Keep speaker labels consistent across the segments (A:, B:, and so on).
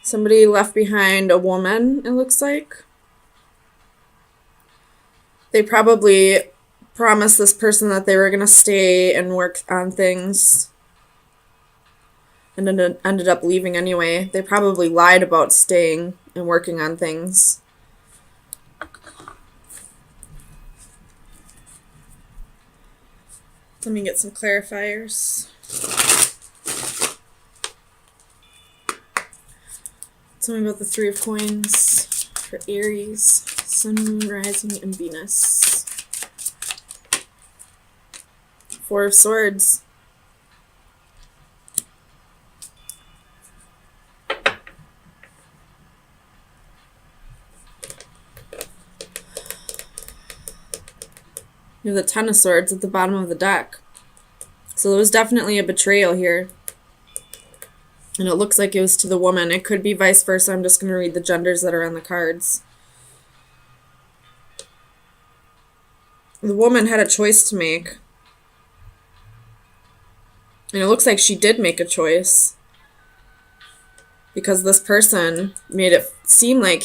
A: Somebody left behind a woman, it looks like. They probably promised this person that they were going to stay and work on things and then ended up leaving anyway. They probably lied about staying and working on things. Let me get some clarifiers. Tell me about the Three of Coins for Aries, Sun, Moon, Rising, and Venus. Four of Swords. You have the Ten of Swords at the bottom of the deck. So there was definitely a betrayal here. And it looks like it was to the woman. It could be vice versa. I'm just going to read the genders that are on the cards. The woman had a choice to make. And it looks like she did make a choice. Because this person made it seem like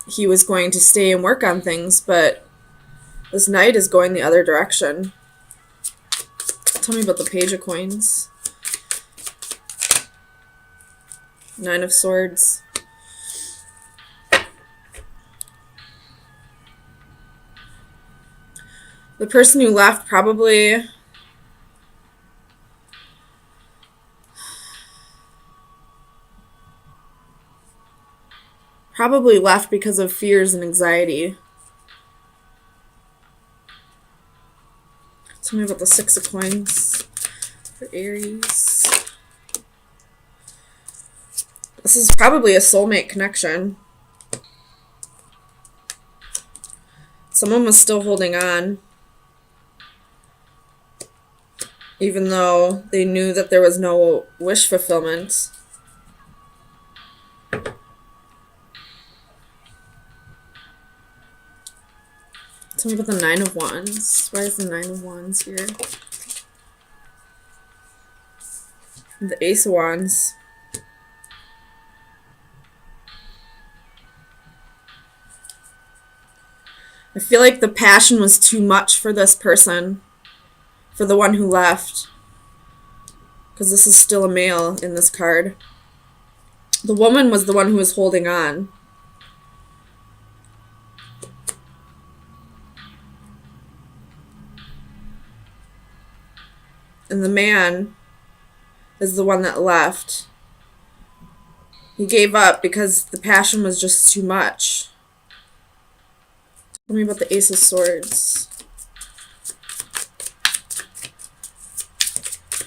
A: he was going to stay and work on things, but this knight is going the other direction. Tell me about the Page of Coins. Nine of Swords. The person who left probably left because of fears and anxiety. Tell me about the Six of Coins for Aries. This is probably a soulmate connection. Someone was still holding on, even though they knew that there was no wish fulfillment. Tell me about the Nine of Wands. Why is the Nine of Wands here? The Ace of Wands. I feel like the passion was too much for this person, for the one who left. Because this is still a male in this card. The woman was the one who was holding on. And the man is the one that left. He gave up because the passion was just too much. Tell me about the Ace of Swords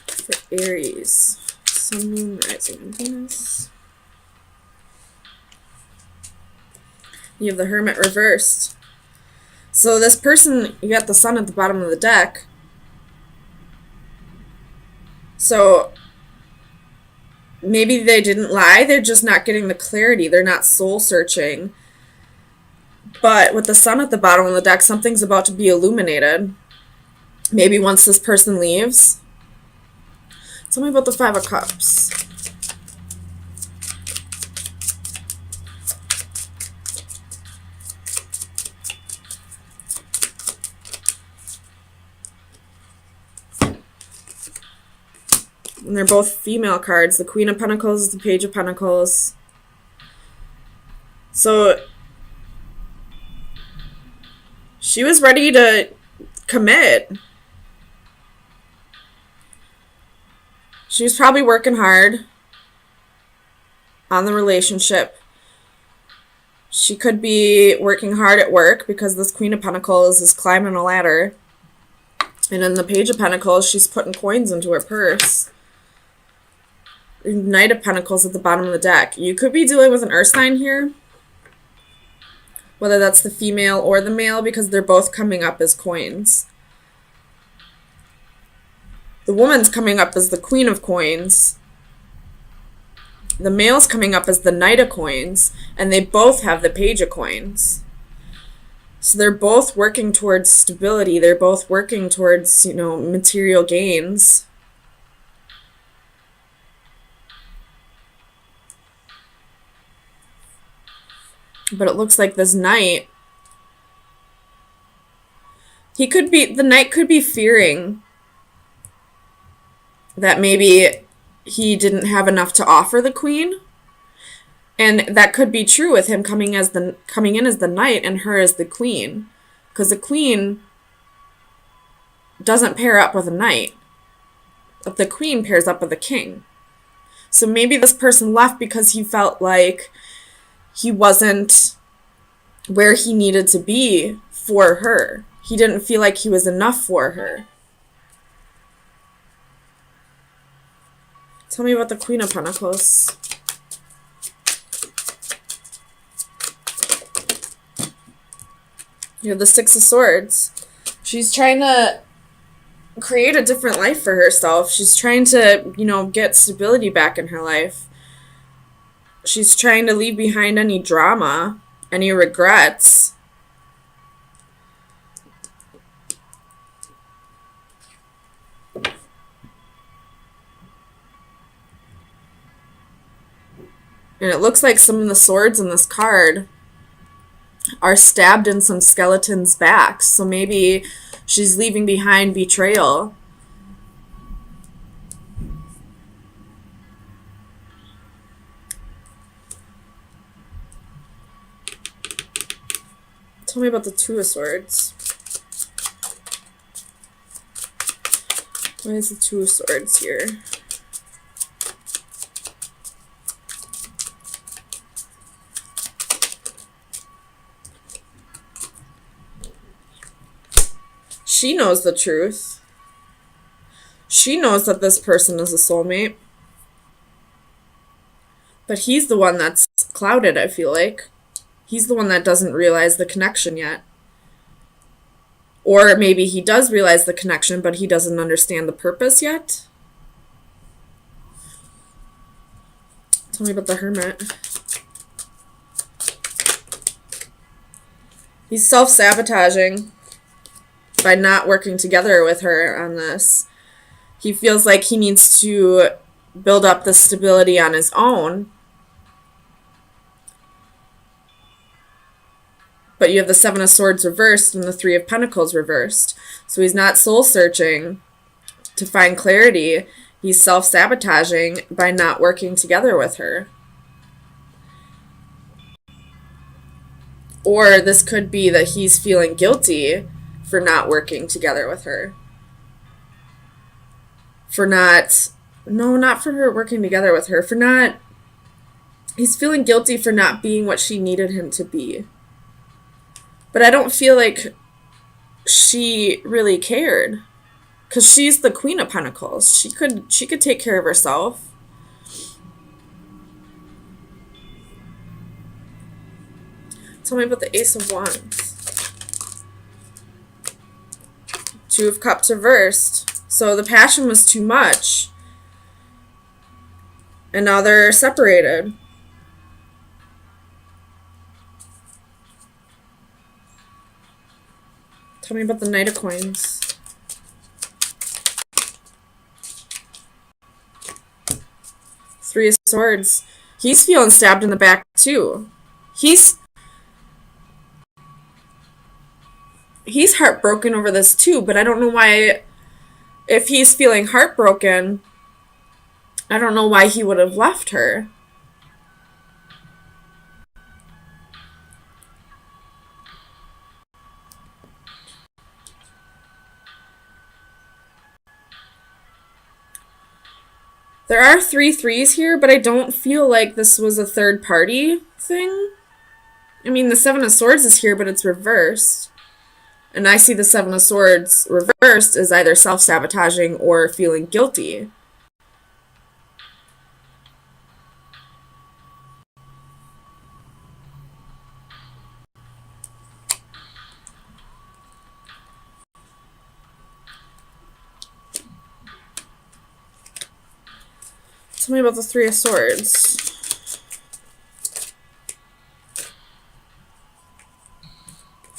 A: for Aries. Sun, Moon, Rising, and Venus. You have the Hermit reversed. So this person, you got the Sun at the bottom of the deck. So maybe they didn't lie. They're just not getting the clarity. They're not soul searching. But with the Sun at the bottom of the deck, something's about to be illuminated. Maybe once this person leaves. Tell me about the Five of Cups. And they're both female cards. The Queen of Pentacles, the Page of Pentacles. So she was ready to commit. She was probably working hard on the relationship. She could be working hard at work because this Queen of Pentacles is climbing a ladder. And in the Page of Pentacles, she's putting coins into her purse. Knight of Pentacles at the bottom of the deck. You could be dealing with an earth sign here. Whether that's the female or the male, because they're both coming up as coins. The woman's coming up as the Queen of Coins. The male's coming up as the Knight of Coins. And they both have the Page of Coins. So they're both working towards stability. They're both working towards, material gains. But it looks like this Knight, the Knight could be fearing that maybe he didn't have enough to offer the Queen. And that could be true with him coming in as the Knight and her as the Queen. Because the Queen doesn't pair up with a Knight. The Queen pairs up with a King. So maybe this person left because he felt like he wasn't where he needed to be for her. He didn't feel like he was enough for her. Tell me about the Queen of Pentacles. You have the Six of Swords. She's trying to create a different life for herself. She's trying to, get stability back in her life. She's trying to leave behind any drama, any regrets. And it looks like some of the swords in this card are stabbed in some skeletons' backs. So maybe she's leaving behind betrayal. Tell me about the Two of Swords. Why is the Two of Swords here? She knows the truth. She knows that this person is a soulmate. But he's the one that's clouded, I feel like. He's the one that doesn't realize the connection yet. Or maybe he does realize the connection, but he doesn't understand the purpose yet. Tell me about the Hermit. He's self-sabotaging by not working together with her on this. He feels like he needs to build up the stability on his own. But you have the Seven of Swords reversed and the Three of Pentacles reversed. So he's not soul-searching to find clarity. He's self-sabotaging by not working together with her. Or this could be that he's feeling guilty for not working together with her. Not for her working together with her. He's feeling guilty for not being what she needed him to be. But I don't feel like she really cared. Because she's the Queen of Pentacles. She could take care of herself. Tell me about the Ace of Wands. Two of Cups reversed. So the passion was too much. And now they're separated. Tell me about the Knight of Coins. Three of Swords. He's feeling stabbed in the back too. He's heartbroken over this too, but I don't know why. If he's feeling heartbroken, I don't know why he would have left her. There are 3 threes here, but I don't feel like this was a third party thing. I mean, the Seven of Swords is here, but it's reversed. And I see the Seven of Swords reversed as either self-sabotaging or feeling guilty. Tell me about the Three of Swords.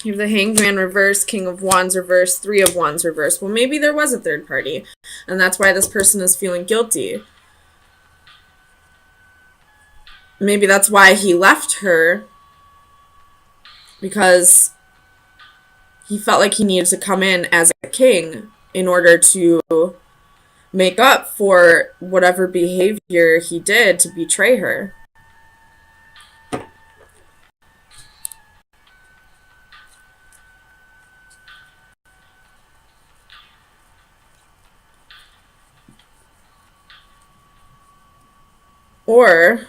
A: You have the Hanged Man reversed, King of Wands reversed, Three of Wands reversed. Well, maybe there was a third party, and that's why this person is feeling guilty. Maybe that's why he left her, because he felt like he needed to come in as a king in order to make up for whatever behavior he did to betray her. Or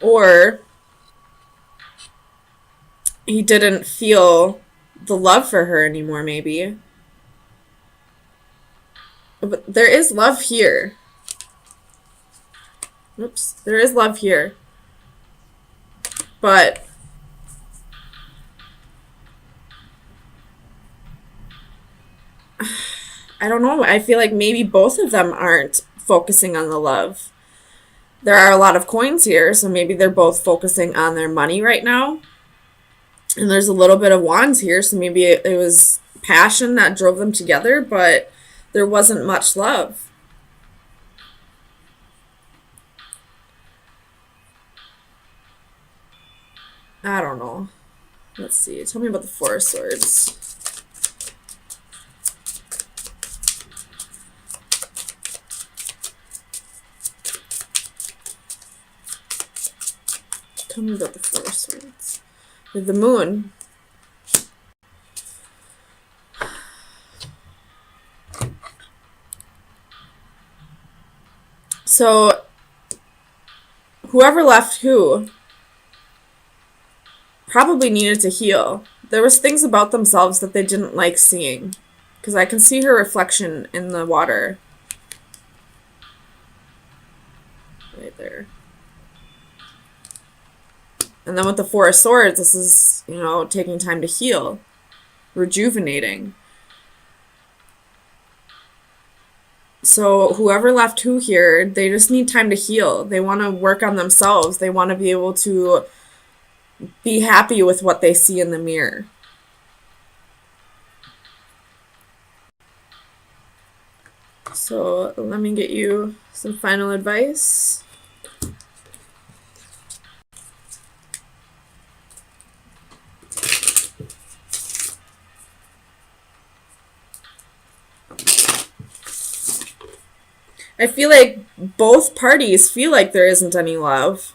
A: or he didn't feel the love for her anymore, maybe. But there is love here. Oops, there is love here. But I don't know. I feel like maybe both of them aren't focusing on the love. There are a lot of coins here, so maybe they're both focusing on their money right now. And there's a little bit of wands here, so maybe it was passion that drove them together, but there wasn't much love. I don't know. Let's see. Tell me about the Four of Swords. Tell me about the Four of Swords. With the Moon. So, whoever left who probably needed to heal. There was things about themselves that they didn't like seeing. Because I can see her reflection in the water. Right there. And then with the Four of Swords, this is, taking time to heal. Rejuvenating. So whoever left who here, they just need time to heal. They want to work on themselves. They want to be able to be happy with what they see in the mirror. So let me get you some final advice. I feel like both parties feel like there isn't any love.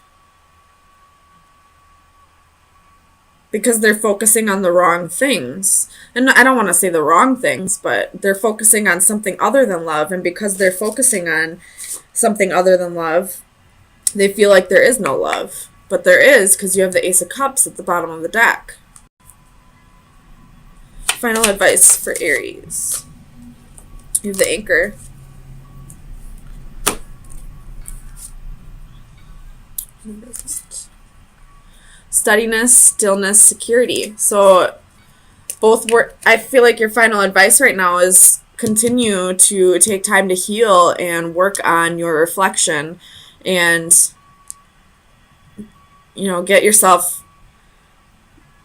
A: Because they're focusing on the wrong things. And I don't want to say the wrong things, but they're focusing on something other than love. And because they're focusing on something other than love, they feel like there is no love. But there is, because you have the Ace of Cups at the bottom of the deck. Final advice for Aries. You have the Anchor. Steadiness, stillness, security. So both work. I feel like your final advice right now is continue to take time to heal and work on your reflection and get yourself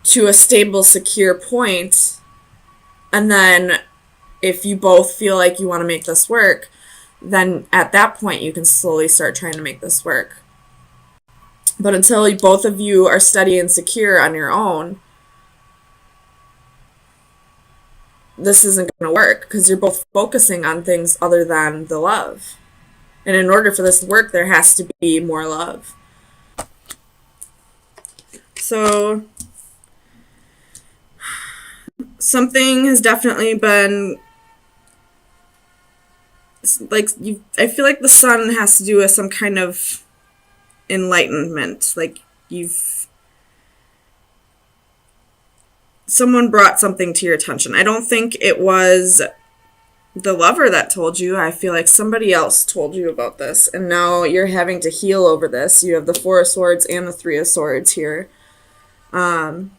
A: to a stable, secure point. And then if you both feel like you want to make this work, then at that point you can slowly start trying to make this work. But until both of you are steady and secure on your own, this isn't going to work because you're both focusing on things other than the love. And in order for this to work, there has to be more love. So something has definitely been I feel like the sun has to do with some kind of enlightenment. Like someone brought something to your attention. I don't think it was the lover that told you. I feel like somebody else told you about this, and now you're having to heal over this. You have the Four of Swords and the Three of Swords here. And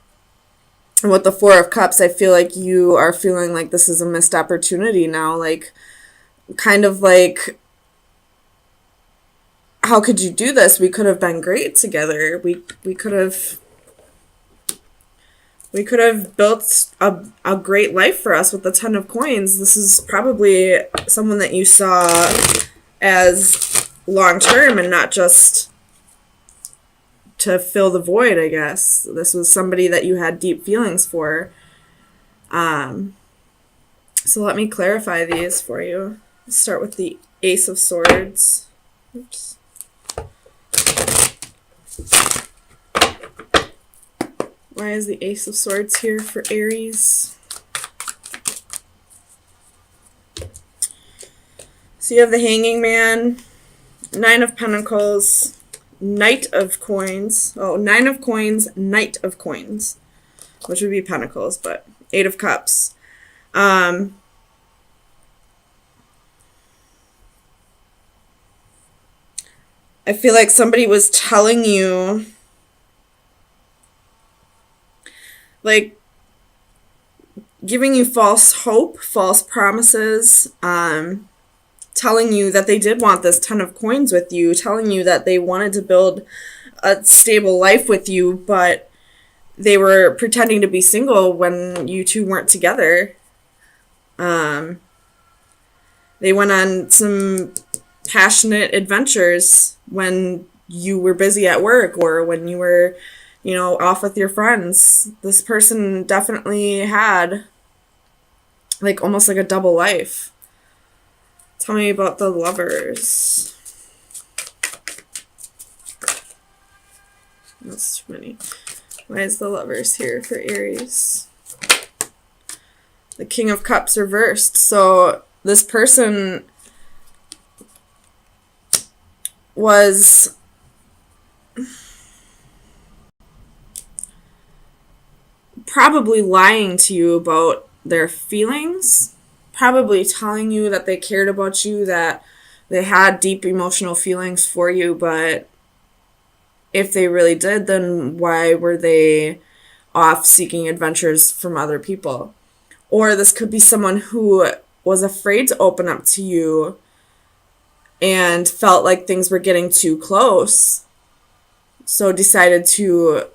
A: with the Four of Cups, I feel like you are feeling like this is a missed opportunity now. Like, kind of like, how could you do this? We could have been great together. We could have built a great life for us with the Ten of Coins. This is probably someone that you saw as long term and not just to fill the void, I guess. This was somebody that you had deep feelings for. So let me clarify these for you. Let's start with the Ace of Swords. Oops. Why is the Ace of Swords here for Aries? So you have the Hanging Man, Nine of Pentacles, Knight of Coins. Oh, Nine of Coins, Knight of Coins, which would be Pentacles, but Eight of Cups. I feel like somebody was telling you, like, giving you false hope, false promises, telling you that they did want this 10 of coins with you, telling you that they wanted to build a stable life with you, but they were pretending to be single when you two weren't together. They went on some passionate adventures when you were busy at work or when you were, off with your friends. This person definitely had like almost like a double life. Tell me about the Lovers. That's too many. Why is the Lovers here for Aries? The King of Cups reversed. So this person was probably lying to you about their feelings, probably telling you that they cared about you, that they had deep emotional feelings for you, but if they really did, then why were they off seeking adventures from other people? Or this could be someone who was afraid to open up to you and felt like things were getting too close, so decided to,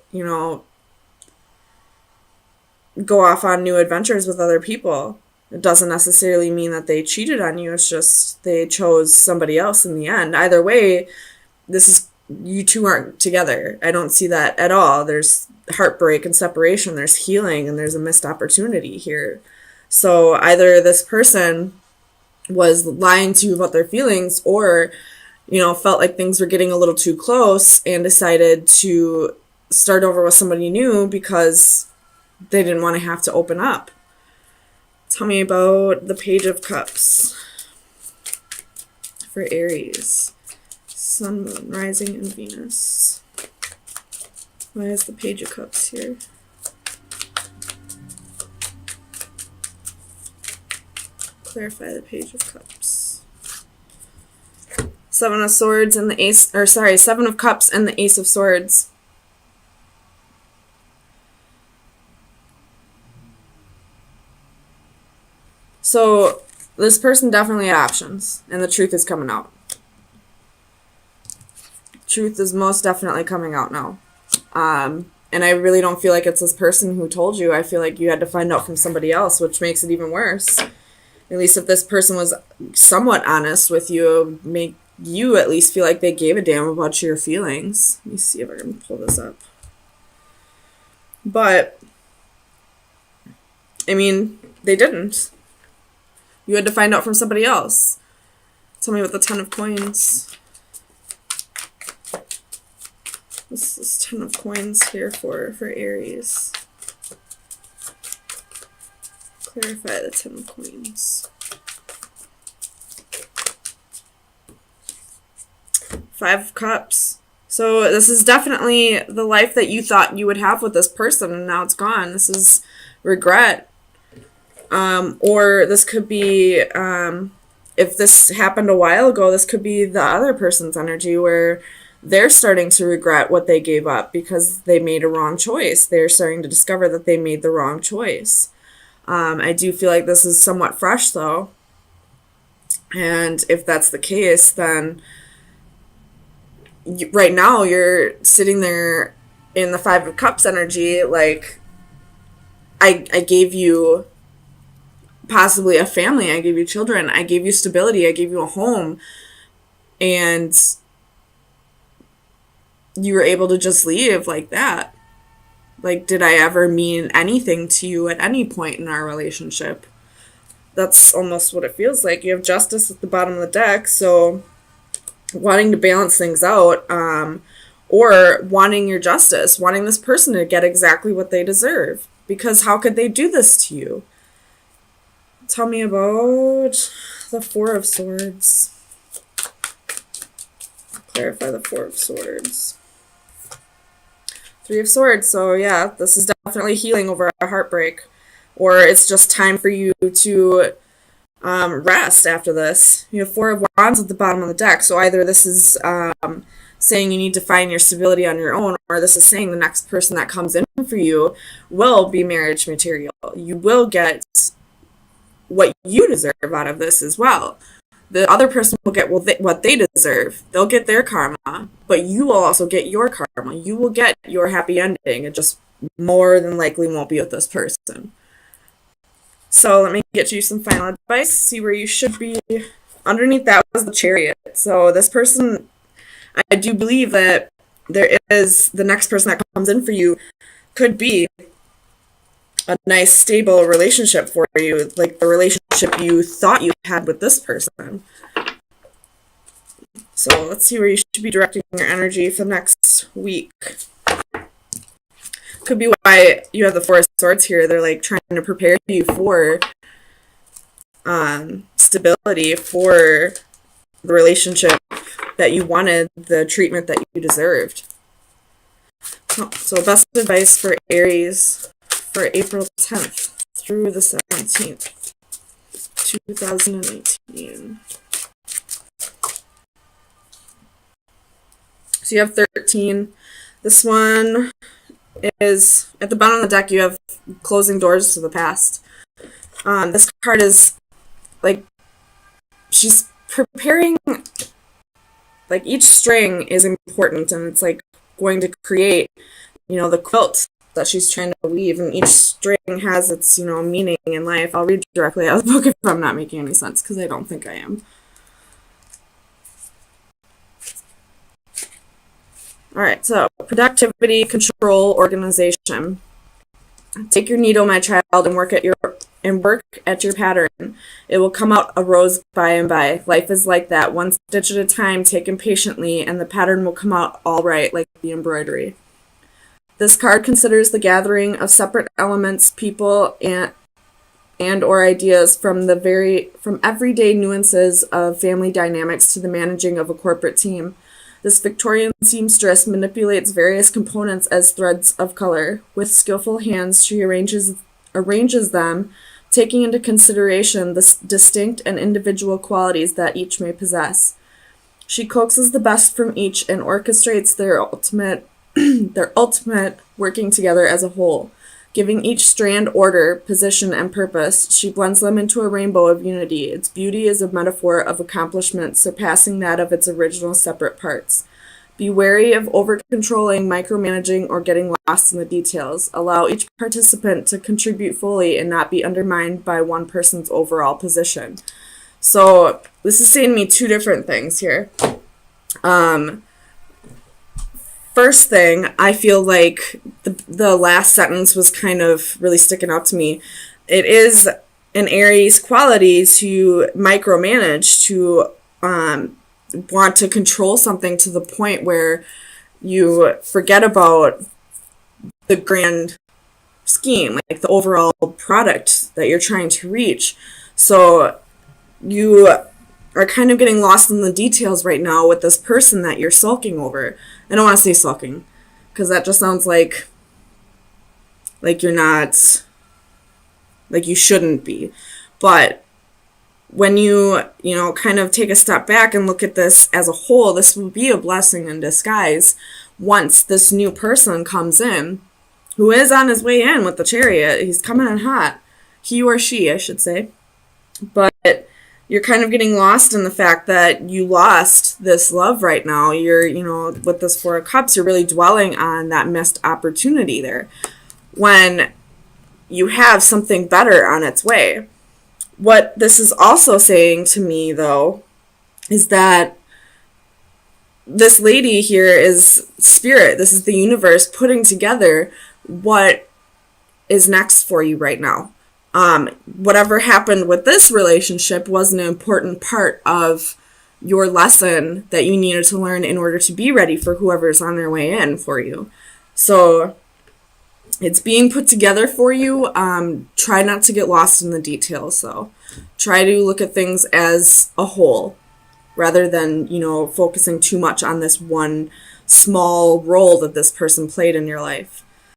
A: go off on new adventures with other people. It doesn't necessarily mean that they cheated on you. It's just they chose somebody else in the end. Either way, you two aren't together. I don't see that at all. There's heartbreak and separation. There's healing, and there's a missed opportunity here. So either this person was lying to you about their feelings, or, felt like things were getting a little too close and decided to start over with somebody new because they didn't want to have to open up. Tell me about the Page of Cups for Aries. Sun, Moon, Rising, and Venus. Why is the Page of Cups here? Clarify the Page of Cups. Seven of Swords and the Ace, Seven of Cups and the Ace of Swords. So this person definitely had options, and the truth is coming out. Truth is most definitely coming out now. And I really don't feel like it's this person who told you. I feel like you had to find out from somebody else, which makes it even worse. At least if this person was somewhat honest with you, make you at least feel like they gave a damn about your feelings. Let me see if I can pull this up. But, I mean, they didn't. You had to find out from somebody else. Tell me about the Ten of Coins. This is Ten of Coins here for Aries. Clarify the Ten of Coins. Five of Cups. So this is definitely the life that you thought you would have with this person, and now it's gone. This is regret. Or this could be, if this happened a while ago, this could be the other person's energy where they're starting to regret what they gave up because they made a wrong choice. They're starting to discover that they made the wrong choice. I do feel like this is somewhat fresh, though. And if that's the case, then right now you're sitting there in the Five of Cups energy, like, I gave you possibly a family, I gave you children, I gave you stability, I gave you a home, and you were able to just leave like that. Like, did I ever mean anything to you at any point in our relationship? That's almost what it feels like. You have justice at the bottom of the deck, so wanting to balance things out, or wanting your justice, wanting this person to get exactly what they deserve. Because how could they do this to you? Tell me about the Four of Swords. Clarify the Four of Swords. Three of Swords. So yeah, this is definitely healing over a heartbreak. Or it's just time for you to rest after this. You have Four of Wands at the bottom of the deck. So either this is saying you need to find your stability on your own, or this is saying the next person that comes in for you will be marriage material. You will get what you deserve out of this as well. The other person will get what they deserve. They'll get their karma, but you will also get your karma. You will get your happy ending. It just more than likely won't be with this person. So let me get you some final advice. See where you should be. Underneath that was the Chariot. So this person, I do believe that there is the next person that comes in for you could be a nice, stable relationship for you, like the relationship you thought you had with this person. So let's see where you should be directing your energy for the next week. Could be why you have the Four of Swords here. They're like trying to prepare you for stability, for the relationship that you wanted, the treatment that you deserved. So best advice for Aries for April 10th through the 17th, 2018. So you have 13. This one is at the bottom of the deck. You have closing doors to the past. This card is like she's preparing. Like each string is important, and it's like going to create, the quilt that she's trying to weave, and each string has its, meaning in life. I'll read directly out of the book if I'm not making any sense, because I don't think I am. All right, so productivity, control, organization. Take your needle, my child, and work at your pattern. It will come out a rose by and by. Life is like that, one stitch at a time, taken patiently, and the pattern will come out all right, like the embroidery. This card considers the gathering of separate elements, people, and or ideas from everyday nuances of family dynamics to the managing of a corporate team. This Victorian seamstress manipulates various components as threads of color. With skillful hands, she arranges them, taking into consideration the distinct and individual qualities that each may possess. She coaxes the best from each and orchestrates their ultimate working together as a whole. Giving each strand order, position, and purpose, she blends them into a rainbow of unity. Its beauty is a metaphor of accomplishment surpassing that of its original separate parts. Be wary of over-controlling, micromanaging, or getting lost in the details. Allow each participant to contribute fully and not be undermined by one person's overall position. So this is saying to me two different things here. First thing, I feel like the last sentence was kind of really sticking out to me. It is an Aries quality to micromanage, to want to control something to the point where you forget about the grand scheme, like the overall product that you're trying to reach. So you are kind of getting lost in the details right now with this person that you're sulking over. I don't want to say sulking, because that just sounds like you're not, like you shouldn't be. But when you kind of take a step back and look at this as a whole, this will be a blessing in disguise once this new person comes in, who is on his way in with the Chariot. He's coming in hot. He or she, I should say. But you're kind of getting lost in the fact that you lost this love right now. You're, with this Four of Cups, you're really dwelling on that missed opportunity there, when you have something better on its way. What this is also saying to me, though, is that this lady here is spirit. This is the universe putting together what is next for you right now. Whatever happened with this relationship was an important part of your lesson that you needed to learn in order to be ready for whoever's on their way in for you. So it's being put together for you. Try not to get lost in the details, though. Try to look at things as a whole rather than, focusing too much on this one small role that this person played in your life.